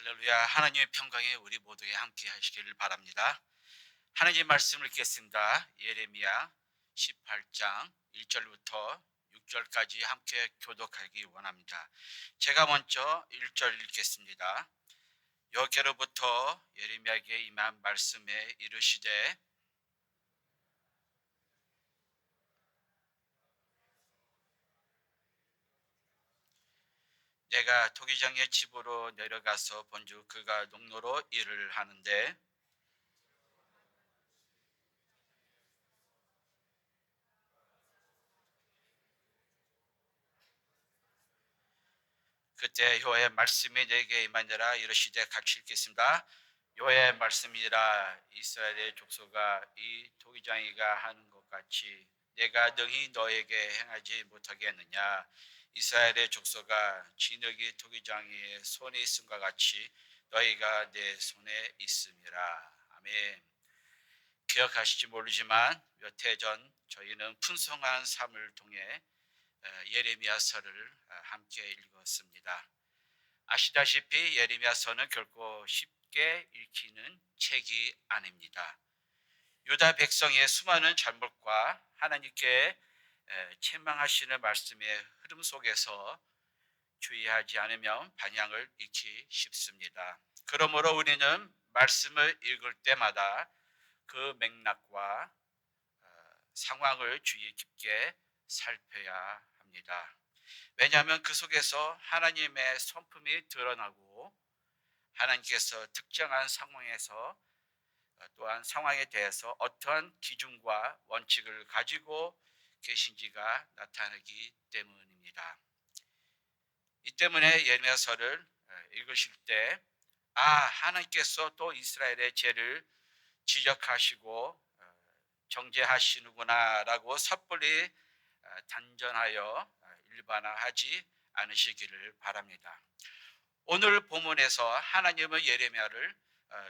할렐루야. 하나님의 평강에 우리 모두에 함께 하시기를 바랍니다. 하나님 말씀을 읽겠습니다. 예레미야 18장 1절부터 6절까지 함께 교독하기 원합니다. 제가 먼저 1절 읽겠습니다. 여호와께로부터 예레미야에게 임한 말씀에 이르시되 내가 토기장의 집으로 내려가서 본즉 그가 농로로 일을 하는데 그때 여호와의 말씀이 내게 임하니라. 이르시되 같이 읽겠습니다. 여호와의 말씀이라. 이스라엘의 족속아, 이 토기장이가 하는 것 같이 내가 능히 너에게 행하지 못하겠느냐. 이스라엘의 족속아, 진흙이 토기장이의 손에 있음과 같이 너희가 내 손에 있음이라. 아멘. 기억하실지 모르지만 몇 해 전 저희는 풍성한 삶을 통해 예레미야서를 함께 읽었습니다. 아시다시피 예레미야서는 결코 쉽게 읽히는 책이 아닙니다. 유다 백성의 수많은 잘못과 하나님께 책망하시는 말씀의 흐름 속에서 주의하지 않으면 방향을 잃기 쉽습니다. 그러므로 우리는 말씀을 읽을 때마다 그 맥락과 상황을 주의 깊게 살펴야 합니다. 왜냐하면 그 속에서 하나님의 성품이 드러나고 하나님께서 특정한 상황에서 또한 상황에 대해서 어떠한 기준과 원칙을 가지고 계신지가 나타나기 때문입니다. 이 때문에 예레미야서를 읽으실 때 하나님께서 또 이스라엘의 죄를 지적하시고 정죄하시는구나 라고 섣불리 단정하여 일반화하지 않으시기를 바랍니다. 오늘 본문에서 하나님은 예레미야를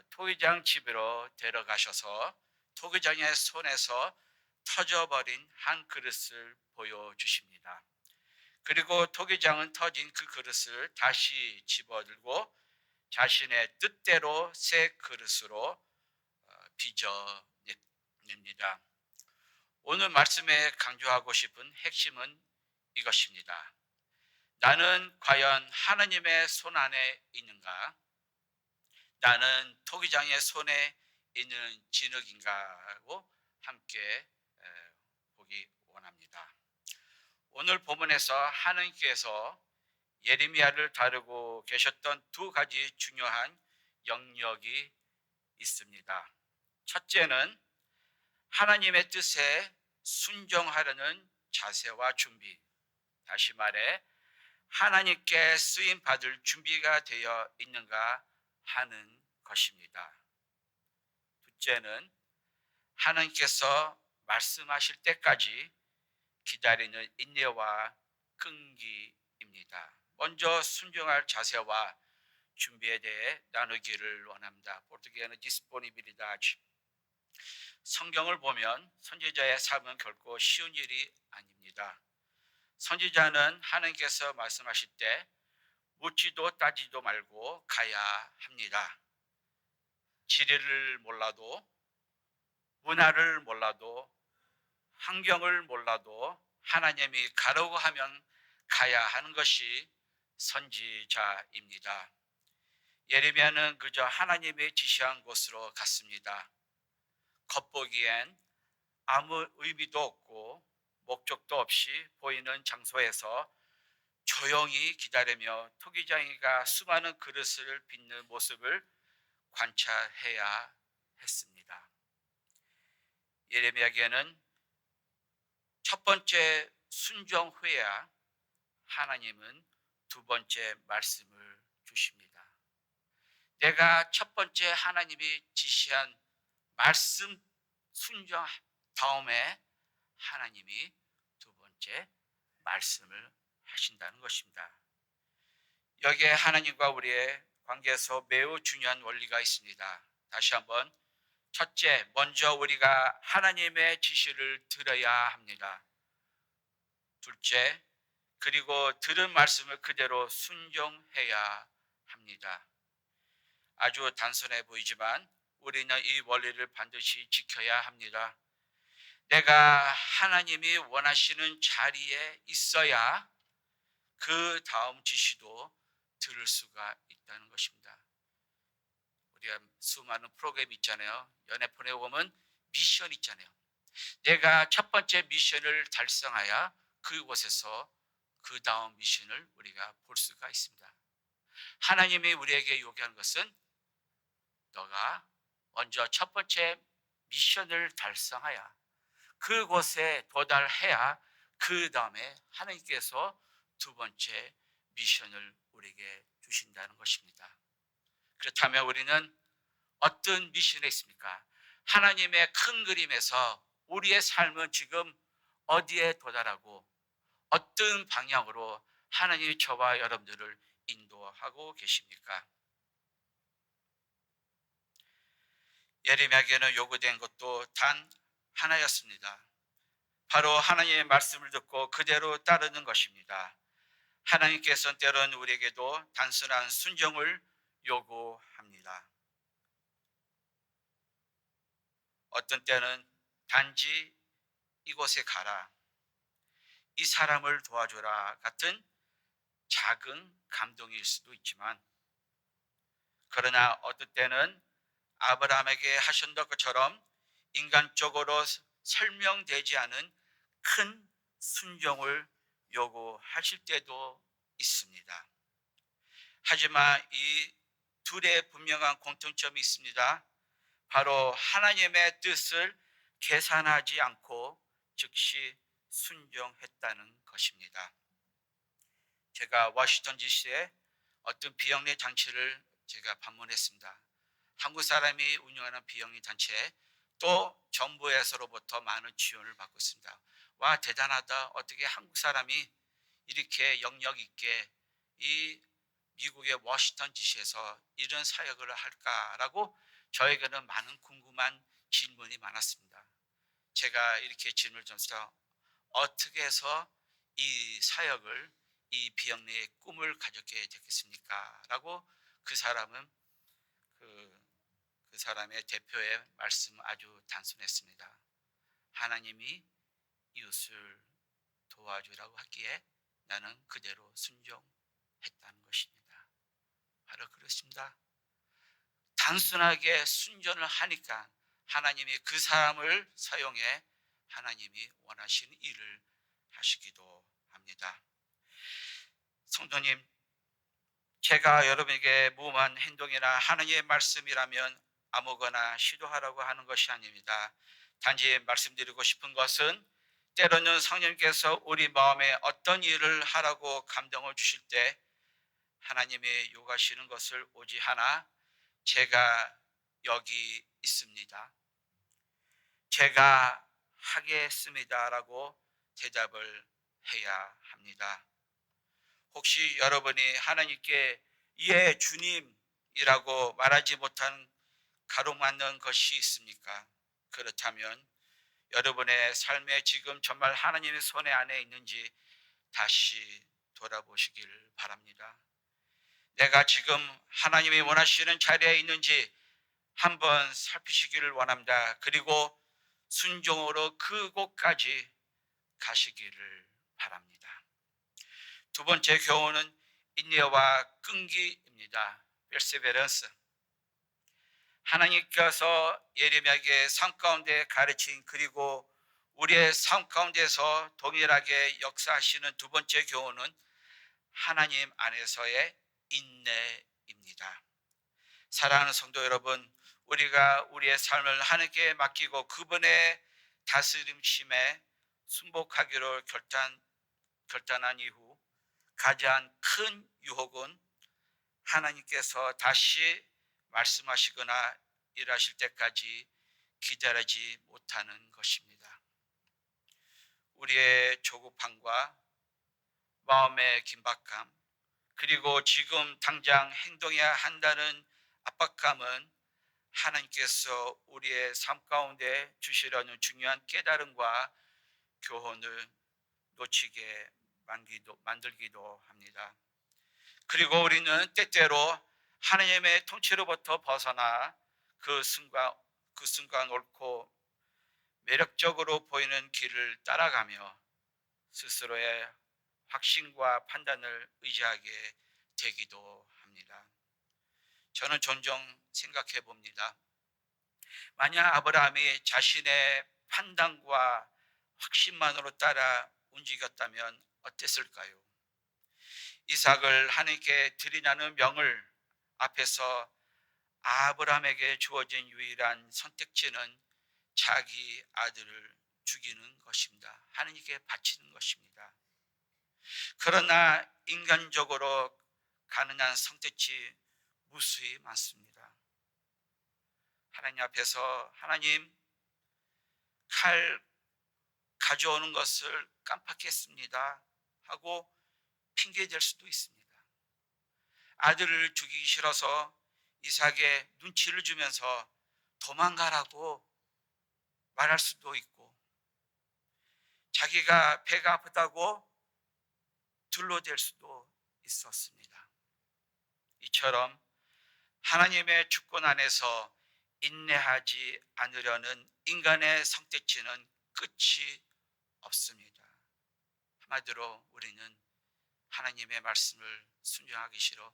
토기장 집으로 데려가셔서 토기장의 손에서 터져버린 한 그릇을 보여주십니다. 그리고 토기장은 터진 그 그릇을 다시 집어들고 자신의 뜻대로 새 그릇으로 빚어냅니다. 오늘 말씀에 강조하고 싶은 핵심은 이것입니다. 나는 과연 하나님의 손 안에 있는가? 나는 토기장의 손에 있는 진흙인가고 함께 보기 원합니다. 오늘 본문에서 하나님께서 예레미야를 다루고 계셨던 두 가지 중요한 영역이 있습니다. 첫째는 하나님의 뜻에 순종하려는 자세와 준비, 다시 말해 하나님께 쓰임 받을 준비가 되어 있는가 하는 것입니다. 둘째는 하나님께서 말씀하실 때까지 기다리는 인내와 끈기입니다. 먼저 순종할 자세와 준비에 대해 나누기를 원합니다. 포르투게어는 disponibilidade. 성경을 보면 선지자의 삶은 결코 쉬운 일이 아닙니다. 선지자는 하나님께서 말씀하실 때 묻지도 따지도 말고 가야 합니다. 지리를 몰라도, 문화를 몰라도, 환경을 몰라도 하나님이 가라고 하면 가야 하는 것이 선지자입니다. 예레미야는 그저 하나님이 지시한 곳으로 갔습니다. 겉보기엔 아무 의미도 없고 목적도 없이 보이는 장소에서 조용히 기다리며 토기장이가 수많은 그릇을 빚는 모습을 관찰해야 했습니다. 예레미야에게는 첫 번째 순종 후에야 하나님은 두 번째 말씀을 주십니다. 내가 첫 번째 하나님이 지시한 말씀 순종 다음에 하나님이 두 번째 말씀을 하신다는 것입니다. 여기에 하나님과 우리의 관계에서 매우 중요한 원리가 있습니다. 다시 한번, 첫째, 먼저 우리가 하나님의 지시를 들어야 합니다. 둘째, 그리고 들은 말씀을 그대로 순종해야 합니다. 아주 단순해 보이지만 우리는 이 원리를 반드시 지켜야 합니다. 내가 하나님이 원하시는 자리에 있어야 그 다음 지시도 들을 수가 있다는 것입니다. 우리가 수많은 프로그램 있잖아요. 연애 프로그램에 보면 미션 있잖아요. 내가 첫 번째 미션을 달성하여 그곳에서 그 다음 미션을 우리가 볼 수가 있습니다. 하나님이 우리에게 요구하는 것은 너가 먼저 첫 번째 미션을 달성하여 그곳에 도달해야 그 다음에 하나님께서 두 번째 미션을 우리에게 주신다는 것입니다. 그렇다면 우리는 어떤 미션에 있습니까? 하나님의 큰 그림에서 우리의 삶은 지금 어디에 도달하고 어떤 방향으로 하나님이 저와 여러분들을 인도하고 계십니까? 예레미야에게는 요구된 것도 단 하나였습니다. 바로 하나님의 말씀을 듣고 그대로 따르는 것입니다. 하나님께서는 때로는 우리에게도 단순한 순종을 요구합니다. 어떤 때는 단지 이곳에 가라, 이 사람을 도와줘라 같은 작은 감동일 수도 있지만, 그러나 어떤 때는 아브라함에게 하신 것처럼 인간적으로 설명되지 않은 큰 순종을 요구하실 때도 있습니다. 하지만 이 둘의 분명한 공통점이 있습니다. 바로 하나님의 뜻을 계산하지 않고 즉시 순종했다는 것입니다. 제가 워싱턴 DC에 어떤 비영리 잔치를 제가 방문했습니다. 한국 사람이 운영하는 비영리 단체에 또 정부에서로부터 많은 지원을 받고 있습니다. 와, 대단하다. 어떻게 한국 사람이 이렇게 영역 있게 이 미국의 워싱턴 DC에서 이런 사역을 할까라고 저에게는 많은 궁금한 질문이 많았습니다. 제가 이렇게 질문을 던져서 어떻게 해서 이 사역을, 이 비영리의 꿈을 가졌게 됐겠습니까? 라고 그 사람은 그 사람의 대표의 말씀은 아주 단순했습니다. 하나님이 이웃을 도와주라고 하기에 나는 그대로 순종했다는 것입니다. 바로 그렇습니다. 단순하게 순종을 하니까 하나님이 그 사람을 사용해 하나님이 원하시는 일을 하시기도 합니다. 성도님, 제가 여러분에게 무모한 행동이나 하나님의 말씀이라면 아무거나 시도하라고 하는 것이 아닙니다. 단지 말씀드리고 싶은 것은 때로는 성령께서 우리 마음에 어떤 일을 하라고 감동을 주실 때 하나님이 요구하시는 것을 오직 하나, 제가 여기 있습니다, 제가 하겠습니다라고 대답을 해야 합니다. 혹시 여러분이 하나님께 예 주님이라고 말하지 못한 가로막는 것이 있습니까? 그렇다면 여러분의 삶에 지금 정말 하나님의 손에 안에 있는지 다시 돌아보시길 바랍니다. 내가 지금 하나님이 원하시는 자리에 있는지 한번 살피시기를 원합니다. 그리고 순종으로 그곳까지 가시기를 바랍니다. 두 번째 교훈은 인내와 끈기입니다. perseverance. 하나님께서 예레미야에게 삶 가운데 가르친, 그리고 우리의 삶 가운데서 동일하게 역사하시는 두 번째 교훈은 하나님 안에서의 인내입니다. 사랑하는 성도 여러분, 우리가 우리의 삶을 하나님께 맡기고 그분의 다스림심에 순복하기로 결단한 이후 가장 큰 유혹은 하나님께서 다시 말씀하시거나 일하실 때까지 기다리지 못하는 것입니다. 우리의 조급함과 마음의 긴박감, 그리고 지금 당장 행동해야 한다는 압박감은 하나님께서 우리의 삶 가운데 주시려는 중요한 깨달음과 교훈을 놓치게 만들기도 합니다. 그리고 우리는 때때로 하나님의 통치로부터 벗어나 그 순간 옳고 매력적으로 보이는 길을 따라가며 스스로의 확신과 판단을 의지하게 되기도 합니다. 저는 종종 생각해 봅니다. 만약 아브라함이 자신의 판단과 확신만으로 따라 움직였다면 어땠을까요? 이삭을 하나님께 드리라는 명을 앞에서 아브라함에게 주어진 유일한 선택지는 자기 아들을 죽이는 것입니다. 하나님께 바치는 것입니다. 그러나 인간적으로 가능한 선택지 무수히 많습니다. 하나님 앞에서 하나님 칼 가져오는 것을 깜빡했습니다 하고 핑계댈 수도 있습니다. 아들을 죽이기 싫어서 이삭의 눈치를 주면서 도망가라고 말할 수도 있고, 자기가 배가 아프다고 둘러댈 수도 있었습니다. 이처럼 하나님의 주권 안에서 인내하지 않으려는 인간의 선택지는 끝이 없습니다. 한마디로 우리는 하나님의 말씀을 순종하기 싫어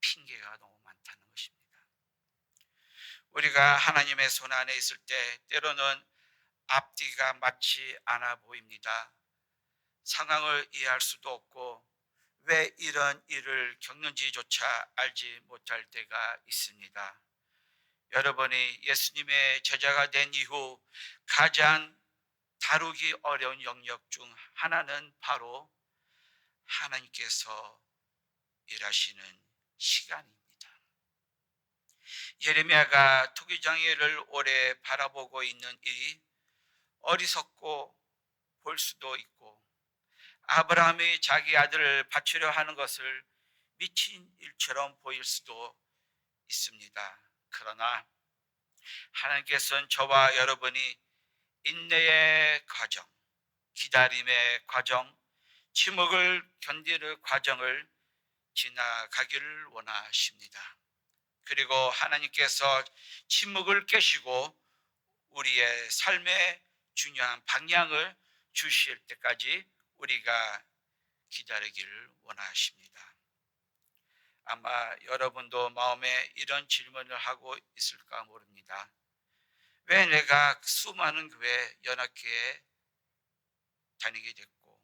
핑계가 너무 많다는 것입니다. 우리가 하나님의 손 안에 있을 때 때로는 앞뒤가 맞지 않아 보입니다. 상황을 이해할 수도 없고 왜 이런 일을 겪는지조차 알지 못할 때가 있습니다. 여러분이 예수님의 제자가 된 이후 가장 다루기 어려운 영역 중 하나는 바로 하나님께서 일하시는 시간입니다. 예레미야가 투기장애를 오래 바라보고 있는 일이 어리석고 볼 수도 있고, 아브라함이 자기 아들을 바치려 하는 것을 미친 일처럼 보일 수도 있습니다. 그러나 하나님께서는 저와 여러분이 인내의 과정, 기다림의 과정, 침묵을 견디는 과정을 지나가기를 원하십니다. 그리고 하나님께서 침묵을 깨시고 우리의 삶의 중요한 방향을 주실 때까지 우리가 기다리기를 원하십니다. 아마 여러분도 마음에 이런 질문을 하고 있을까 모릅니다. 왜 내가 수많은 교회 연합교회에 다니게 됐고,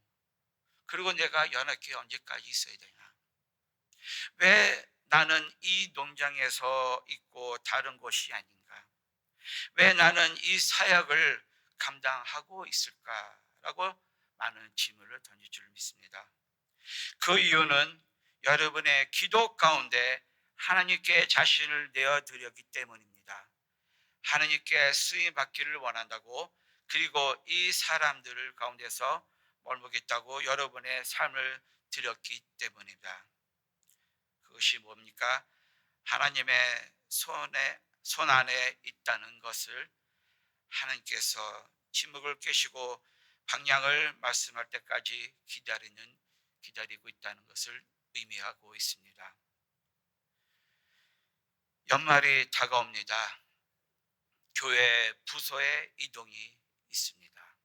그리고 내가 연합교회 언제까지 있어야 되나? 왜 나는 이 농장에서 있고 다른 곳이 아닌가? 왜 나는 이 사역을 감당하고 있을까라고 많은 질문을 던질 줄 믿습니다. 그 이유는 여러분의 기도 가운데 하나님께 자신을 내어드렸기 때문입니다. 하나님께 쓰임 받기를 원한다고, 그리고 이 사람들을 가운데서 멀먹겠다고 여러분의 삶을 드렸기 때문입니다. 그것이 뭡니까? 하나님의 손 안에 있다는 것을 하나님께서 침묵을 깨시고 방향을 말씀할 때까지 기다리고 있다는 것을 의미하고 있습니다. 연말이 다가옵니다. 교회 부서의 이동이 있습니다.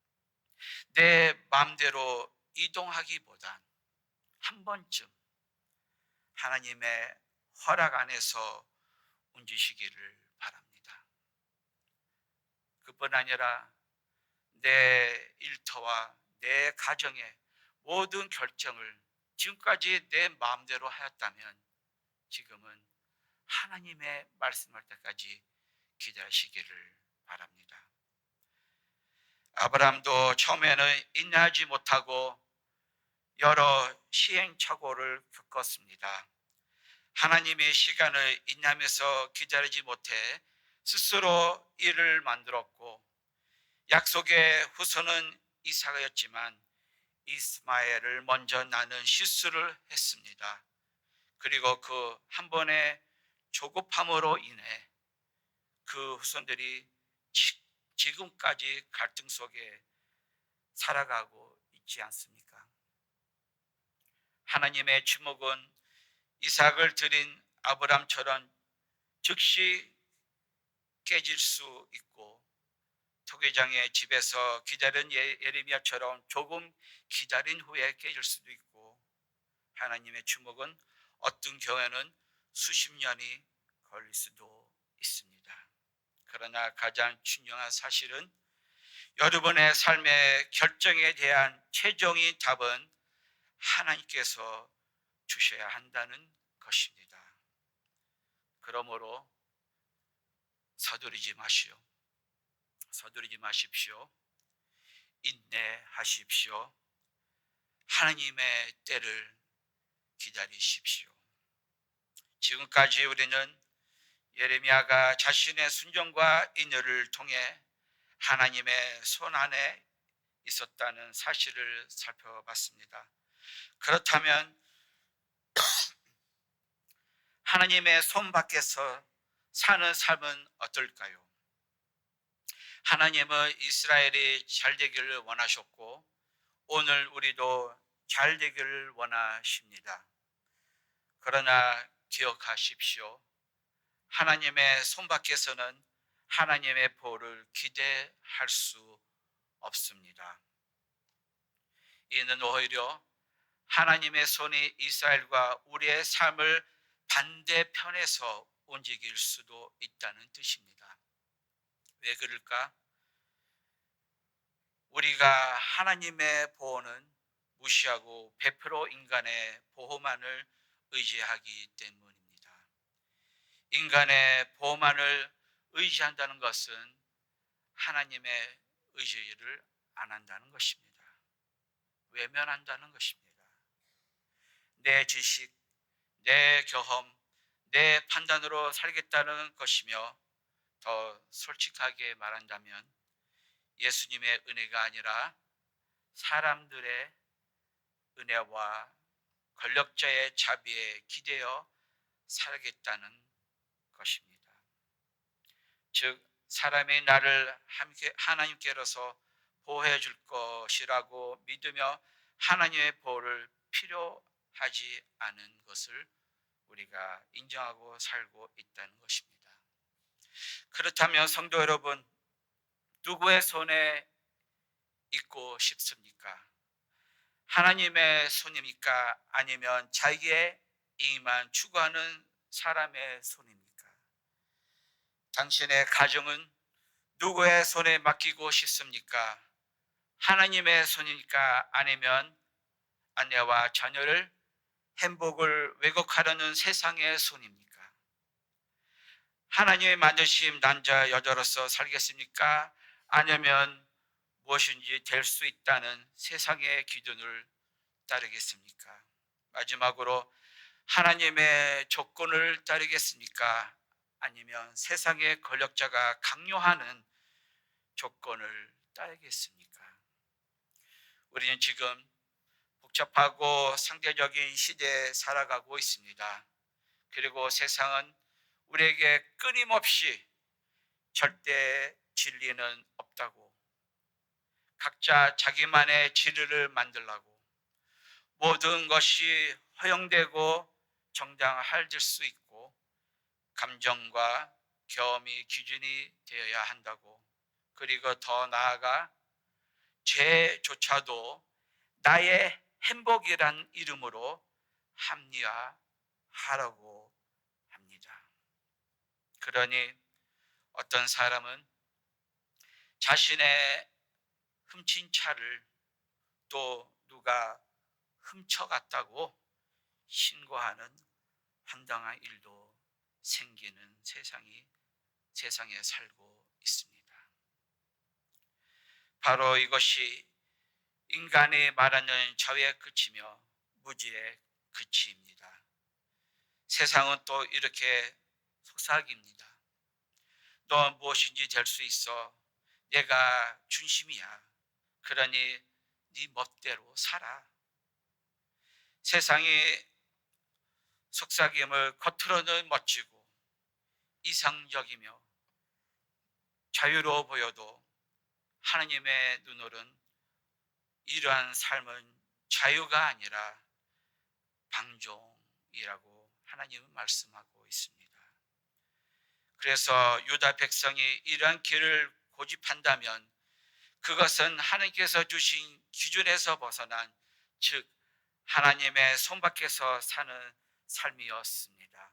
내 마음대로 이동하기보단 한 번쯤 하나님의 허락 안에서 움직이시기를 바랍니다. 그뿐 아니라 내 일터와 내 가정의 모든 결정을 지금까지 내 마음대로 하였다면 지금은 하나님의 말씀할 때까지 기다리시기를 바랍니다. 아브라함도 처음에는 인내하지 못하고 여러 시행착오를 겪었습니다. 하나님의 시간을 인내하면서 기다리지 못해 스스로 일을 만들었고, 약속의 후손은 이삭이었지만 이스마엘을 먼저 낳는 실수를 했습니다. 그리고 그 한 번의 조급함으로 인해 그 후손들이 지금까지 갈등 속에 살아가고 있지 않습니까? 하나님의 주목은 이삭을 드린 아브람처럼 즉시 깨질 수 있고, 토기장의 집에서 기다린 예레미야처럼 조금 기다린 후에 깨질 수도 있고, 하나님의 주목은 어떤 경우에는 수십 년이 걸릴 수도 있습니다. 그러나 가장 중요한 사실은 여러분의 삶의 결정에 대한 최종의 답은 하나님께서 주셔야 한다는 것입니다. 그러므로 서두르지 마십시오. 인내하십시오. 하나님의 때를 기다리십시오. 지금까지 우리는 예레미야가 자신의 순종과 인내를 통해 하나님의 손 안에 있었다는 사실을 살펴봤습니다. 그렇다면 하나님의 손 밖에서 사는 삶은 어떨까요? 하나님은 이스라엘이 잘 되기를 원하셨고 오늘 우리도 잘 되기를 원하십니다. 그러나 기억하십시오. 하나님의 손 밖에서는 하나님의 보호를 기대할 수 없습니다. 이는 오히려 하나님의 손이 이스라엘과 우리의 삶을 반대편에서 움직일 수도 있다는 뜻입니다. 왜 그럴까? 우리가 하나님의 보호는 무시하고 100% 인간의 보호만을 의지하기 때문입니다. 인간의 보호만을 의지한다는 것은 하나님의 의지를 안 한다는 것입니다. 외면한다는 것입니다. 내 지식, 내 경험, 내 판단으로 살겠다는 것이며, 더 솔직하게 말한다면 예수님의 은혜가 아니라 사람들의 은혜와 권력자의 자비에 기대어 살겠다는 것입니다. 즉 사람이 나를 하나님께로서 보호해 줄 것이라고 믿으며 하나님의 보호를 필요하지 않은 것을 우리가 인정하고 살고 있다는 것입니다. 그렇다면 성도 여러분, 누구의 손에 있고 싶습니까? 하나님의 손입니까? 아니면 자기의 이익만 추구하는 사람의 손입니까? 당신의 가정은 누구의 손에 맡기고 싶습니까? 하나님의 손입니까? 아니면 아내와 자녀를 행복을 왜곡하려는 세상의 손입니까? 하나님의 만드신 남자 여자로서 살겠습니까? 아니면 무엇인지 될 수 있다는 세상의 기준을 따르겠습니까? 마지막으로 하나님의 조건을 따르겠습니까? 아니면 세상의 권력자가 강요하는 조건을 따르겠습니까? 우리는 지금 복잡하고 상대적인 시대에 살아가고 있습니다. 그리고 세상은 우리에게 끊임없이 절대 진리는 없다고, 각자 자기만의 진리를 만들라고, 모든 것이 허용되고 정당할 수 있고 감정과 경험이 기준이 되어야 한다고, 그리고 더 나아가 죄조차도 나의 행복이란 이름으로 합리화하라고 합니다. 그러니 어떤 사람은 자신의 훔친 차를 또 누가 훔쳐갔다고 신고하는 황당한 일도 생기는 세상에 살고 있습니다. 바로 이것이 인간이 말하는 자유의 끝이며 무지의 끝입니다. 세상은 또 이렇게 속삭입니다. 너 무엇인지 될 수 있어. 내가 중심이야. 그러니 네 멋대로 살아. 세상이 속삭임을 겉으로는 멋지고 이상적이며 자유로워 보여도 하나님의 눈으로는 이러한 삶은 자유가 아니라 방종이라고 하나님은 말씀하고 있습니다. 그래서 유다 백성이 이러한 길을 고집한다면 그것은 하나님께서 주신 기준에서 벗어난, 즉 하나님의 손 밖에서 사는 삶이었습니다.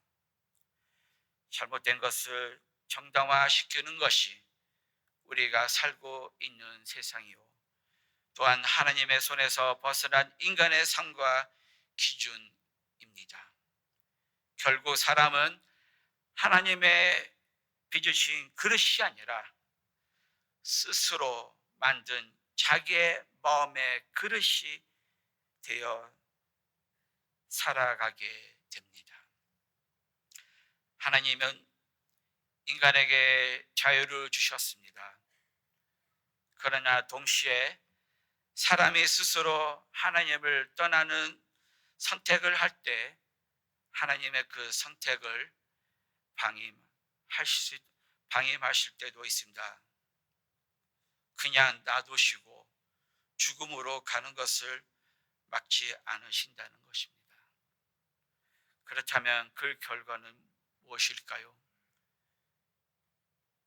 잘못된 것을 정당화시키는 것이 우리가 살고 있는 세상이요, 또한 하나님의 손에서 벗어난 인간의 삶과 기준입니다. 결국 사람은 하나님의 빚으신 그릇이 아니라 스스로 만든 자기의 마음의 그릇이 되어 살아가게 됩니다. 하나님은 인간에게 자유를 주셨습니다. 그러나 동시에 사람이 스스로 하나님을 떠나는 선택을 할 때 하나님의 그 선택을 방임하실 때도 있습니다. 그냥 놔두시고 죽음으로 가는 것을 막지 않으신다는 것입니다. 그렇다면 그 결과는 무엇일까요?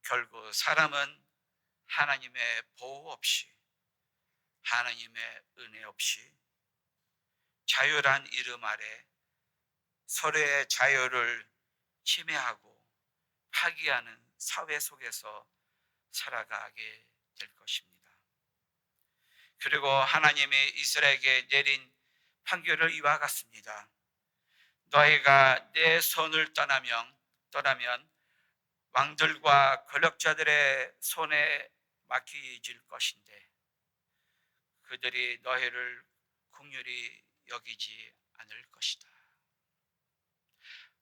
결국 사람은 하나님의 보호 없이, 하나님의 은혜 없이 자유란 이름 아래 서로의 자유를 침해하고 파기하는 사회 속에서 살아가게 될 것입니다. 그리고 하나님이 이스라엘에게 내린 판결을 이와 같습니다. 너희가 내 손을 떠나면 왕들과 권력자들의 손에 맡기질 것인데 그들이 너희를 긍휼히 여기지 않을 것이다.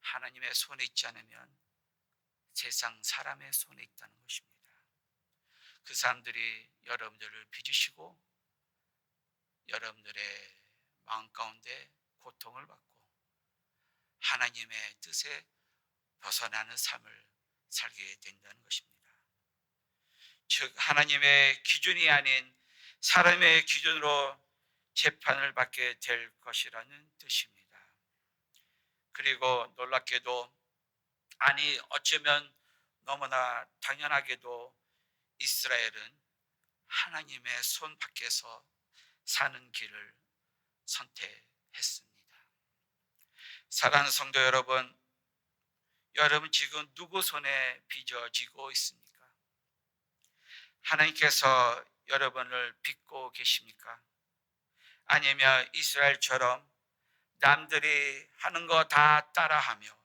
하나님의 손에 있지 않으면 세상 사람의 손에 있다는 것입니다. 그 사람들이 여러분들을 빚으시고 여러분들의 마음 가운데 고통을 받고 하나님의 뜻에 벗어나는 삶을 살게 된다는 것입니다. 즉 하나님의 기준이 아닌 사람의 기준으로 재판을 받게 될 것이라는 뜻입니다. 그리고 놀랍게도, 아니 어쩌면 너무나 당연하게도 이스라엘은 하나님의 손 밖에서 사는 길을 선택했습니다. 사랑하는 성도 여러분, 여러분 지금 누구 손에 빚어지고 있습니까? 하나님께서 여러분을 빚고 계십니까? 아니면 이스라엘처럼 남들이 하는 거 다 따라하며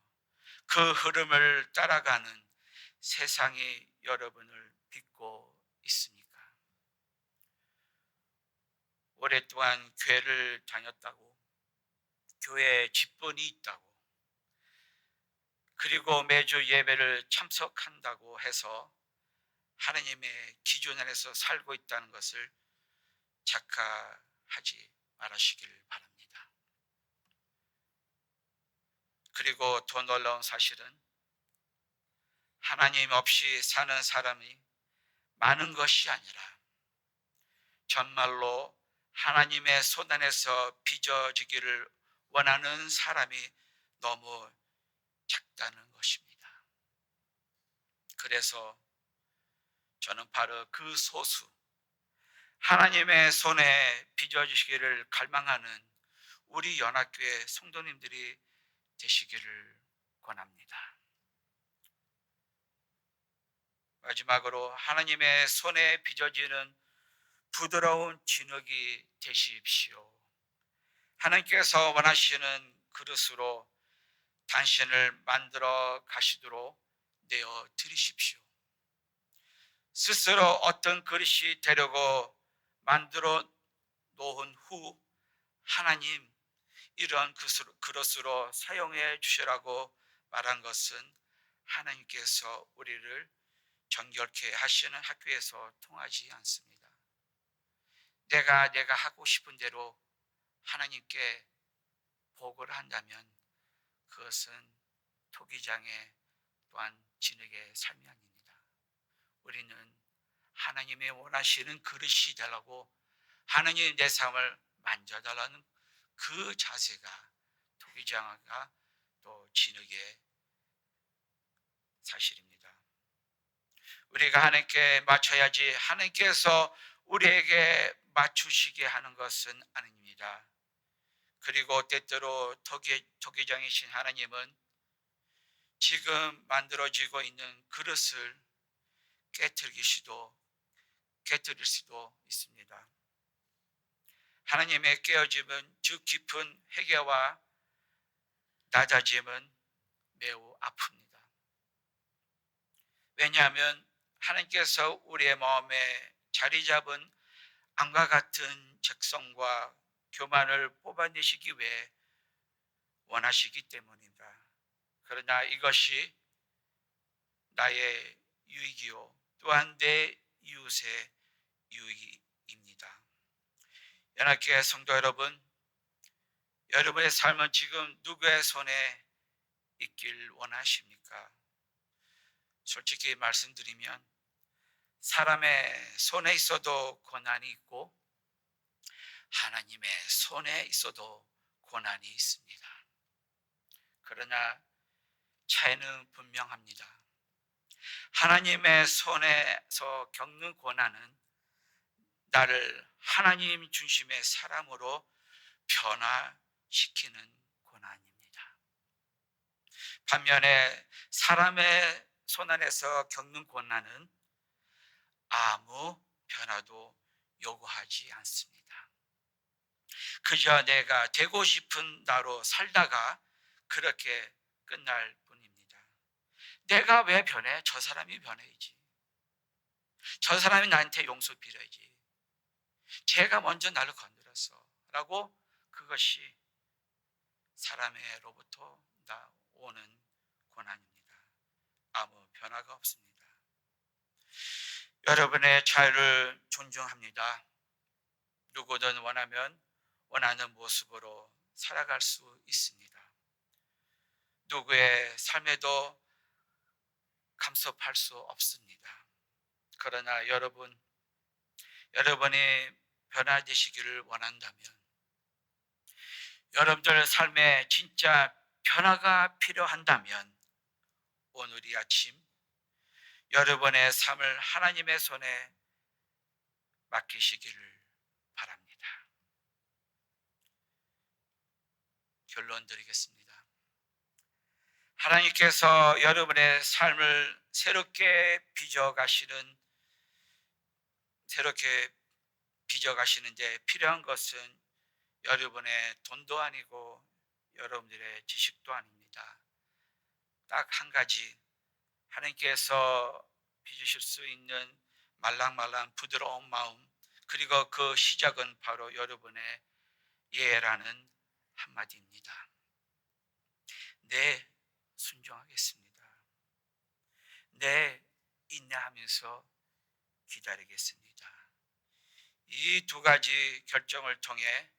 그 흐름을 따라가는 세상이 여러분을 빚고 있습니까? 오랫동안 교회를 다녔다고, 교회에 직분이 있다고, 그리고 매주 예배를 참석한다고 해서 하나님의 기준 안에서 살고 있다는 것을 착각하지 말으시길 바랍니다. 그리고 더 놀라운 사실은 하나님 없이 사는 사람이 많은 것이 아니라 정말로 하나님의 손 안에서 빚어지기를 원하는 사람이 너무 작다는 것입니다. 그래서 저는 바로 그 소수, 하나님의 손에 빚어지시기를 갈망하는 우리 연합교회 성도님들이 되시기를 권합니다. 마지막으로 하나님의 손에 빚어지는 부드러운 진흙이 되십시오. 하나님께서 원하시는 그릇으로 당신을 만들어 가시도록 내어 드리십시오. 스스로 어떤 그릇이 되려고 만들어 놓은 후 하나님 이런 그릇으로 사용해 주시라고 말한 것은 하나님께서 우리를 정결케 하시는 학교에서 통하지 않습니다. 내가 하고 싶은 대로 하나님께 보고를 한다면 그것은 토기장의 또한 진흙의 삶이 아닙니다. 우리는 하나님의 원하시는 그릇이 되라고, 하나님의 내 삶을 만져달라는 그 자세가 토기장과 또 진흙의 사실입니다. 우리가 하나님께 맞춰야지 하나님께서 우리에게 맞추시게 하는 것은 아닙니다. 그리고 때때로 토기장이신 하나님은 지금 만들어지고 있는 그릇을 깨뜨릴 수도 있습니다. 하나님의 깨어짐은 즉 깊은 회개와 낮아짐은 매우 아픕니다. 왜냐하면 하나님께서 우리의 마음에 자리 잡은 암과 같은 적성과 교만을 뽑아내시기 위해 원하시기 때문입니다. 그러나 이것이 나의 유익이요 또한 내 이웃의 유익입니다. 연합교회 성도 여러분, 여러분의 삶은 지금 누구의 손에 있길 원하십니까? 솔직히 말씀드리면 사람의 손에 있어도 고난이 있고 하나님의 손에 있어도 고난이 있습니다. 그러나 차이는 분명합니다. 하나님의 손에서 겪는 고난은 나를 하나님 중심의 사람으로 변화시키는 고난입니다. 반면에 사람의 손 안에서 겪는 고난은 아무 변화도 요구하지 않습니다. 그저 내가 되고 싶은 나로 살다가 그렇게 끝날 뿐입니다. 내가 왜 변해? 저 사람이 변해야지. 저 사람이 나한테 용서 빌어야지. 제가 먼저 나를 건드렸어 라고 그것이 사람으로부터 나오는 고난입니다. 아무 변화가 없습니다. 여러분의 자유를 존중합니다. 누구든 원하는 모습으로 살아갈 수 있습니다. 누구의 삶에도 간섭할 수 없습니다. 그러나 여러분이 변화되시기를 원한다면, 여러분들 삶에 진짜 변화가 필요한다면 오늘 이 아침 여러분의 삶을 하나님의 손에 맡기시기를 바랍니다. 결론 드리겠습니다. 하나님께서 여러분의 삶을 새롭게 빚어가시는데 필요한 것은 여러분의 돈도 아니고 여러분들의 지식도 아닙니다. 딱 한 가지, 하나님께서 빚으실 수 있는 말랑말랑 부드러운 마음, 그리고 그 시작은 바로 여러분의 예라는 한마디입니다. 네, 순종하겠습니다. 네, 인내하면서 기다리겠습니다. 이 두 가지 결정을 통해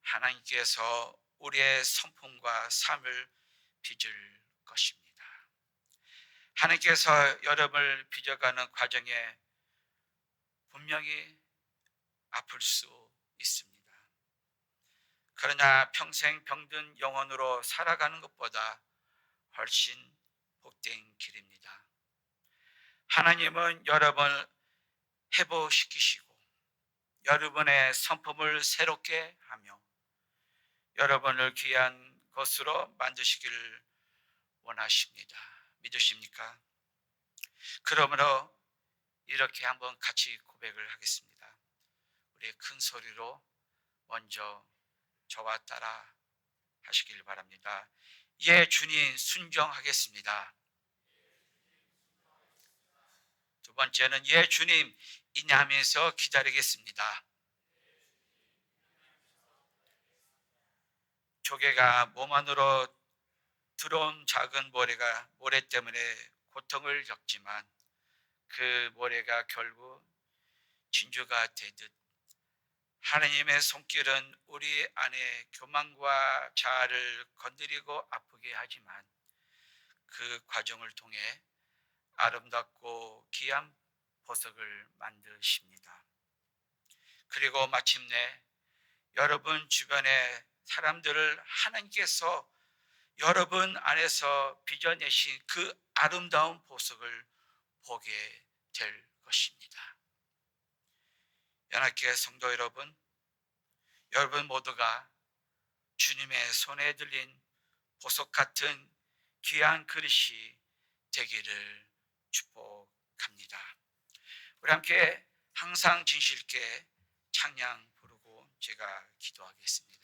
하나님께서 우리의 성품과 삶을 빚을 것입니다. 하나님께서 여러분을 빚어가는 과정에 분명히 아플 수 있습니다. 그러나 평생 병든 영혼으로 살아가는 것보다 훨씬 복된 길입니다. 하나님은 여러분을 회복시키시고 여러분의 성품을 새롭게 하며 여러분을 귀한 것으로 만드시기를 원하십니다. 믿으십니까? 그러므로 이렇게 한번 같이 고백을 하겠습니다. 우리 큰 소리로 먼저 저와 따라 하시길 바랍니다. 예, 주님, 순종하겠습니다. 두 번째는 예, 주님, 인내하면서 기다리겠습니다. 조개가 몸 안으로 들어온 작은 모래 때문에 고통을 겪지만 그 모래가 결국 진주가 되듯 하나님의 손길은 우리 안에 교만과 자아를 건드리고 아프게 하지만 그 과정을 통해 아름답고 귀한 보석을 만드십니다. 그리고 마침내 여러분 주변의 사람들을 하나님께서 여러분 안에서 빚어내신 그 아름다운 보석을 보게 될 것입니다. 연합교회 성도 여러분, 여러분 모두가 주님의 손에 들린 보석 같은 귀한 그릇이 되기를 축복합니다. 우리 함께 항상 진실께 찬양 부르고 제가 기도하겠습니다.